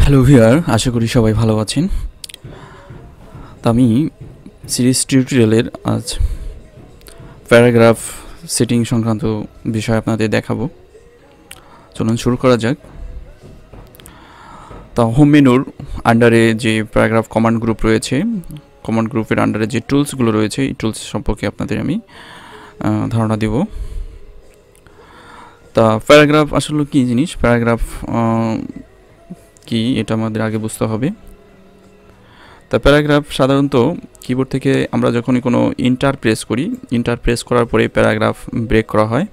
Hello viewer, আশা করি সবাই ভালো আছেন। তো আমি সিরিজ টিউটোরিয়ালের আজ প্যারাগ্রাফ সেটিং সংক্রান্ত বিষয় আপনাদের দেখাবো। চলুন শুরু করা যাক। তো হোম মেনুর আন্ডারে যে প্যারাগ্রাফ কমান্ড গ্রুপ রয়েছে, কমান্ড গ্রুপের আন্ডারে যে টুলসগুলো রয়েছে, এই টুলস সম্পর্কে আপনাদের আমি ধারণা দেব। তা প্যারাগ্রাফ আসলে কী জিনিস, প্যারাগ্রাফ কি এটা আমাদের আগে বুঝতে হবে। তা প্যারাগ্রাফ সাধারণত কিবোর্ড থেকে আমরা যখনই কোনো ইন্টার প্রেস করার পরে প্যারাগ্রাফ ব্রেক করা হয়।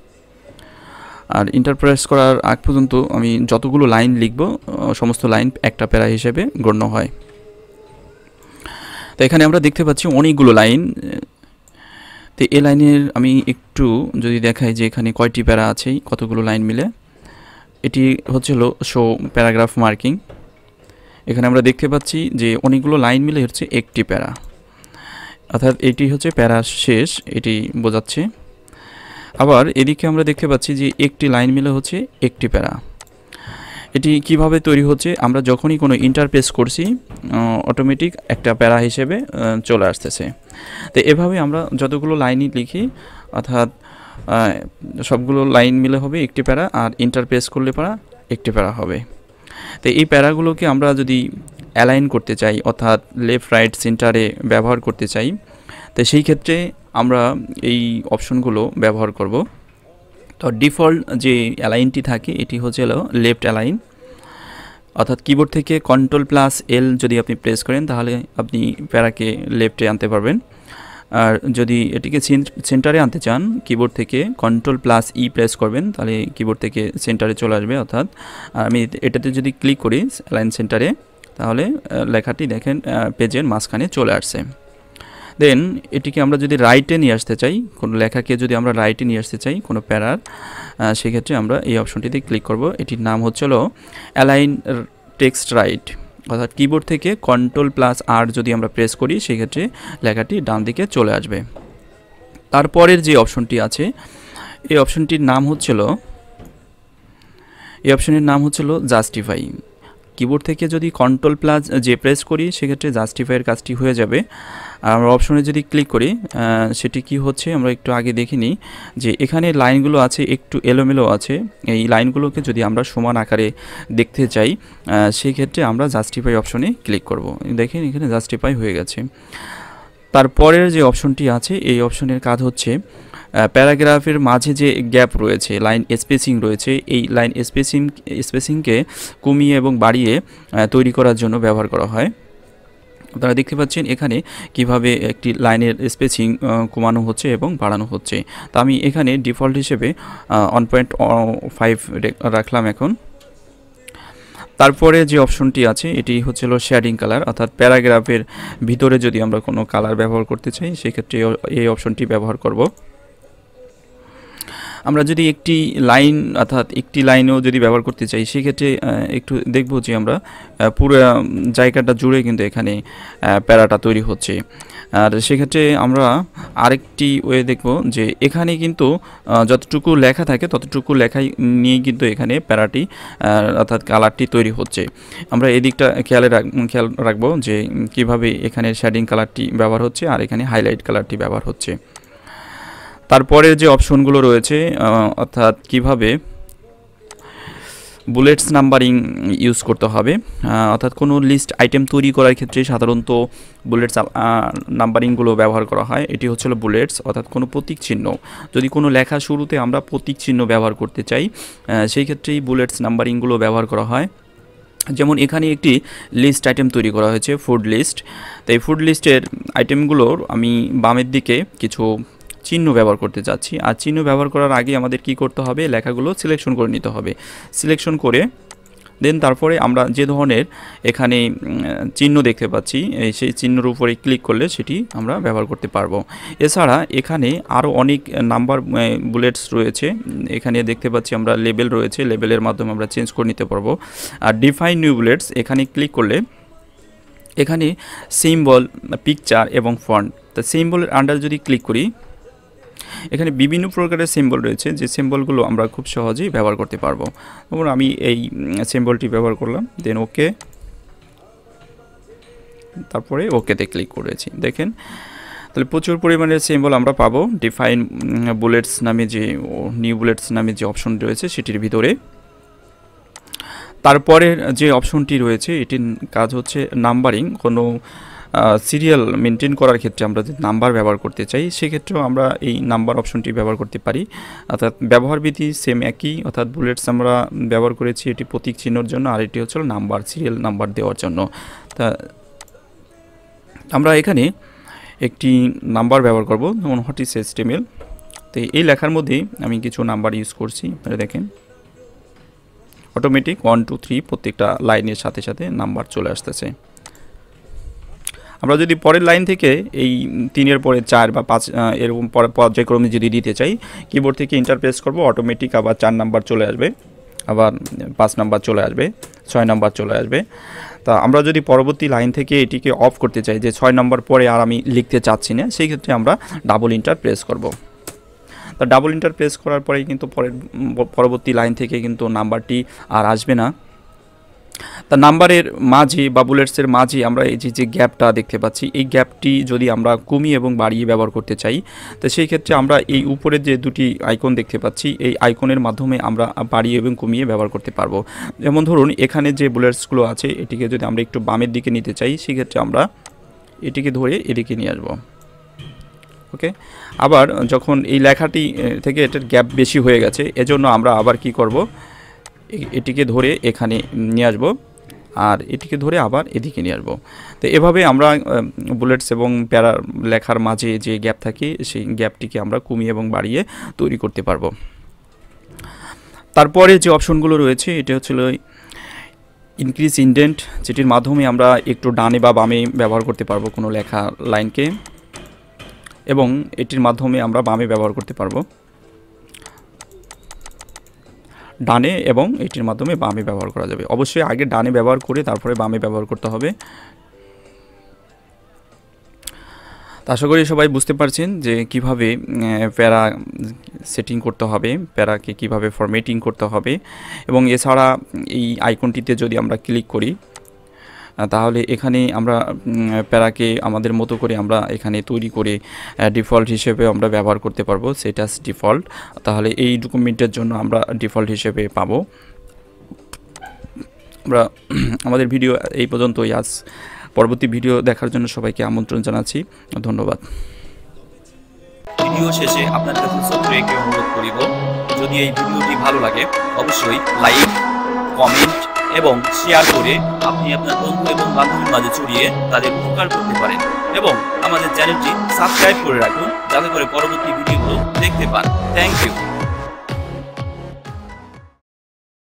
আর ইন্টার প্রেস করার আগ পর্যন্ত আমি যতগুলো লাইন লিখব সমস্ত লাইন একটা প্যারা হিসেবে গণ্য হয়। তো এখানে আমরা দেখতে পাচ্ছি অনেকগুলো লাইন। তো এই লাইনের আমি একটু যদি দেখাই যে এখানে কয়টি প্যারা আছে, কতগুলো লাইন মিলে, এটি হচ্ছিল শো প্যারাগ্রাফ মার্কিং। এখানে আমরা দেখতে পাচ্ছি যে অনেকগুলো লাইন মিলে হচ্ছে একটি প্যারা, অর্থাৎ এটি হচ্ছে প্যারা শেষ, এটি বোঝাচ্ছে। আবার এদিকে আমরা দেখতে পাচ্ছি যে একটি লাইন মিলে হচ্ছে একটি প্যারা। এটি কিভাবে তৈরি হচ্ছে, আমরা যখনই কোনো ইন্টারপ্রেস করছি অটোমেটিক একটা প্যারা হিসেবে চলে আসতেছে। তো এভাবে আমরা যতগুলো লাইনই লিখি, অর্থাৎ সবগুলো লাইন মিলে হবে একটি প্যারা, আর ইন্টারপ্রেস করলে প্যারা একটি প্যারা হবে। তো এই প্যারাগুলোকে আমরা যদি অ্যালাইন করতে চাই, অর্থাৎ লেফট রাইট সেন্টারে ব্যবহার করতে চাই, তো সেই ক্ষেত্রে আমরা এই অপশনগুলো ব্যবহার করব। তো ডিফল্ট যে অ্যালাইনটি থাকে এটি হচ্ছে লেফট অ্যালাইন, অর্থাৎ কিবোর্ড থেকে Ctrl+L যদি আপনি প্রেস করেন তাহলে আপনি প্যারাকে লেফটে আনতে পারবেন। আর যদি এটিকে সেন্টারে আনতে চান, কিবোর্ড থেকে Ctrl+E প্রেস করবেন, তাহলে কিবোর্ড থেকে সেন্টারে চলে আসবে। অর্থাৎ আমি এটাতে যদি ক্লিক করি অ্যালাইন সেন্টারে, তাহলে লেখাটি দেখেন পেজের মাঝখানে চলে আসছে। দেন এটিকে আমরা যদি রাইটে নিয়ে আসতে চাই, কোনো লেখাকে যদি আমরা রাইটে নিয়ে আসতে চাই কোনো প্যারার, সেক্ষেত্রে আমরা এই অপশনটিতে ক্লিক করব। এটির নাম হচ্ছিল অ্যালাইন টেক্সট রাইট, অর্থাৎ কিবোর্ড থেকে Ctrl+R যদি আমরা প্রেস করি সেক্ষেত্রে লেখাটি ডান দিকে চলে আসবে। তারপরের যে অপশনটি আছে এই অপশনটির নাম হচ্ছিল জাস্টিফাই। কিবোর্ড থেকে যদি Ctrl+J প্রেস করি সেক্ষেত্রে জাস্টিফাইয়ের কাজটি হয়ে যাবে। আর আমরা অপশনে যদি ক্লিক করি সেটি কি হচ্ছে আমরা একটু আগে দেখিনি, যে এখানে লাইনগুলো আছে একটু এলোমেলো আছে। এই লাইনগুলোকে যদি আমরা সমান আকারে দেখতে চাই সেই ক্ষেত্রে আমরা জাস্টিফাই অপশনে ক্লিক করব। দেখেন এখানে জাস্টিফাই হয়ে গেছে। তারপরের যে অপশনটি আছে এই অপশনের কাজ হচ্ছে প্যারাগ্রাফের মাঝে যে গ্যাপ রয়েছে, লাইন স্পেসিং রয়েছে, এই লাইন স্পেসিংকে কমিয়ে এবং বাড়িয়ে তৈরি করার জন্য ব্যবহার করা হয়। আপনারা দেখতে পাচ্ছেন এখানে কিভাবে একটি লাইনের স্পেসিং কমানো হচ্ছে এবং বাড়ানো হচ্ছে। তো আমি এখানে ডিফল্ট হিসেবে 1.5 রাখলাম এখন। তারপরে যে অপশনটি আছে এটি হচ্ছিল শেডিং কালার, অর্থাৎ প্যারাগ্রাফের ভিতরে যদি আমরা কোনো কালার ব্যবহার করতে চাই সেক্ষেত্রে এই অপশনটি ব্যবহার করব। আমরা যদি একটি লাইন অর্থাৎ একটি লাইনও যদি ব্যবহার করতে চাই সেক্ষেত্রে একটু দেখব যে আমরা পুরো জায়গাটা জুড়ে কিন্তু এখানে প্যারাটা তৈরি হচ্ছে। আর সেক্ষেত্রে আমরা আরেকটি ওয়ে দেখব যে এখানে কিন্তু যতটুকু লেখা থাকে ততটুকু লেখাই নিয়ে কিন্তু এখানে প্যারাটি অর্থাৎ কালারটি তৈরি হচ্ছে। আমরা এই দিকটা খেয়াল রাখবো যে কিভাবে এখানে শেডিং কালারটি ব্যবহার হচ্ছে আর এখানে হাইলাইট কালারটি ব্যবহার হচ্ছে। তারপরে যে অপশনগুলো রয়েছে, অর্থাৎ কিভাবে বুলেটস নাম্বারিং ইউজ করতে হবে, অর্থাৎ কোনো লিস্ট আইটেম তৈরি করার ক্ষেত্রে সাধারণত বুলেটস নাম্বারিংগুলো ব্যবহার করা হয়। এটি হচ্ছিল বুলেটস, অর্থাৎ কোনো প্রতীক চিহ্ন। যদি কোনো লেখা শুরুতে আমরা প্রতীক চিহ্ন ব্যবহার করতে চাই সেই ক্ষেত্রেই বুলেটস নাম্বারিংগুলো ব্যবহার করা হয়। যেমন এখানে একটি লিস্ট আইটেম তৈরি করা হয়েছে, ফুড লিস্ট। তো এই ফুড লিস্টের আইটেমগুলোর আমি বামের দিকে কিছু চিহ্ন ব্যবহার করতে যাচ্ছি। আর চিহ্ন ব্যবহার করার আগে আমাদের কি করতে হবে, লেখাগুলো সিলেকশন করে নিতে হবে। সিলেকশন করে দেন তারপরে আমরা যে ধরনের এখানে চিহ্ন দেখতে পাচ্ছি সেই চিহ্নের উপরে ক্লিক করলে সেটি আমরা ব্যবহার করতে পারবো। এছাড়া এখানে আরও অনেক নাম্বার বুলেটস রয়েছে। এখানে দেখতে পাচ্ছি আমরা লেবেল রয়েছে, লেবেলের মাধ্যমে আমরা চেঞ্জ করে নিতে পারবো। আর ডিফাইন নিউ বুলেটস এখানে ক্লিক করলে এখানে সিম্বল, পিকচার এবং ফন্ট, তা সিম্বলের আন্ডার যদি ক্লিক করি এখানে বিভিন্ন প্রকারের সিম্বল রয়েছে, যে সিম্বলগুলো আমরা খুব সহজেই ব্যবহার করতে পারবো। যেমন আমি এই সিম্বলটি ব্যবহার করলাম, দেন ওকে, তারপরে ওকেতে ক্লিক করেছি। দেখেন তাহলে প্রচুর পরিমাণের সিম্বল আমরা পাবো ডিফাইন বুলেটস নামে যে নিউ বুলেটস নামে যে অপশন রয়েছে সেটির ভিতরে। তারপরের যে অপশনটি রয়েছে এটির কাজ হচ্ছে নাম্বারিং। কোনো সিরিয়াল মেনটেন করার ক্ষেত্রে আমরা যদি নাম্বার ব্যবহার করতে চাই সেক্ষেত্রেও আমরা এই নাম্বার অপশনটি ব্যবহার করতে পারি। অর্থাৎ ব্যবহার বিধি সেম একই, অর্থাৎ বুলেটস আমরা ব্যবহার করেছি এটি প্রতীক চিহ্নর জন্য, আর এটি হচ্ছে নাম্বার, সিরিয়াল নাম্বার দেওয়ার জন্য। তা আমরা এখানে একটি নাম্বার ব্যবহার করব, যেমন হোয়াট ইজ HTML। তো এই লেখার মধ্যে আমি কিছু নাম্বার ইউজ করছি, আপনারা দেখেন অটোমেটিক 1 2 3 প্রত্যেকটা লাইনের সাথে সাথে নাম্বার চলে আসতেছে। আমরা যদি পরের লাইন থেকে এই 3-এর পরে 4 বা 5 এরকম পর্যায়ক্রমে যদি দিতে চাই, কিবোর্ড থেকে এন্টার প্রেস করব, অটোমেটিক আবার 4 নাম্বার চলে আসবে, আবার 5 নাম্বার চলে আসবে, 6 নাম্বার চলে আসবে। তা আমরা যদি পরবর্তী লাইন থেকে এটিকে অফ করতে চাই, যে 6 নাম্বার পরে আর আমি লিখতে চাচ্ছি না, সেই ক্ষেত্রে আমরা ডাবল এন্টার প্রেস করব। তা ডাবল এন্টার প্রেস করার পরেই কিন্তু পরবর্তী লাইন থেকে কিন্তু নাম্বারটি আর আসবে না। তা নাম্বারের মাঝে বা বুলেটসের মাঝে আমরা এই যে গ্যাপটা দেখতে পাচ্ছি, এই গ্যাপটি যদি আমরা কমিয়ে এবং বাড়িয়ে ব্যবহার করতে চাই, তো সেই ক্ষেত্রে আমরা এই উপরে যে দুটি আইকন দেখতে পাচ্ছি, এই আইকনের মাধ্যমে আমরা বাড়িয়ে এবং কমিয়ে ব্যবহার করতে পারবো। যেমন ধরুন এখানে যে বুলেটসগুলো আছে এটিকে যদি আমরা একটু বামের দিকে নিতে চাই, সেক্ষেত্রে আমরা এটিকে ধরে এদিকে নিয়ে আসবো। ওকে, আবার যখন এই লেখাটি থেকে এটার গ্যাপ বেশি হয়ে গেছে, এজন্য আমরা আবার কি করব, এটিকে ধরে এখানে নিয়ে আসব, আর এটিকে ধরে আবার এদিকে নিয়ে আসবো। তো এভাবে আমরা বুলেটস এবং প্যারা লেখার মাঝে যে গ্যাপ থাকে সেই গ্যাপটিকে আমরা কমিয়ে এবং বাড়িয়ে তৈরি করতে পারবো। তারপরে যে অপশনগুলো রয়েছে এটা হচ্ছিল ইনক্রিজ ইনডেন্ট, যেটির মাধ্যমে আমরা একটু ডানে বা বামে ব্যবহার করতে পারবো কোনো লেখা লাইনকে, এবং এটির মাধ্যমে আমরা বামে ব্যবহার করতে পারবো, ডানে এবং এটির মাধ্যমে বামে ব্যবহার করা যাবে। অবশ্যই আগে ডানে ব্যবহার করে তারপরে বামে ব্যবহার করতে হবে। আশা করি সবাই বুঝতে পারছেন যে কিভাবে প্যারা সেটিং করতে হবে, প্যারাকে কিভাবে ফরম্যাটিং করতে হবে। এবং এছাড়া এই আইকনটিতে যদি আমরা ক্লিক করি তাহলে এখানে আমরা প্যারাকে আমাদের মতো করে আমরা এখানে তৈরি করে ডিফল্ট হিসেবে আমরা ব্যবহার করতে পারবো, সেট অ্যাজ ডিফল্ট। তাহলে এই ডকুমেন্টের জন্য আমরা ডিফল্ট হিসেবে পাবো। আমরা আমাদের ভিডিও এই পর্যন্তই। আজ পরবর্তী ভিডিও দেখার জন্য সবাইকে আমন্ত্রণ জানাচ্ছি। ধন্যবাদ। ভিডিও শেষে আপনার কাছে ছোট্ট একটি অনুরোধ করিব, যদি এই ভিডিওটি ভালো লাগে অবশ্যই লাইক, কমেন্ট এবং শেয়ার করে আপনি আপনার বন্ধু এবং বান্ধবীর মাঝে ছড়িয়ে তাদের উপকার করতে পারেন, এবং আমাদের চ্যানেলটি সাবস্ক্রাইব করে রাখুন যাতে করে পরবর্তী ভিডিওগুলো দেখতে পান। Thank you.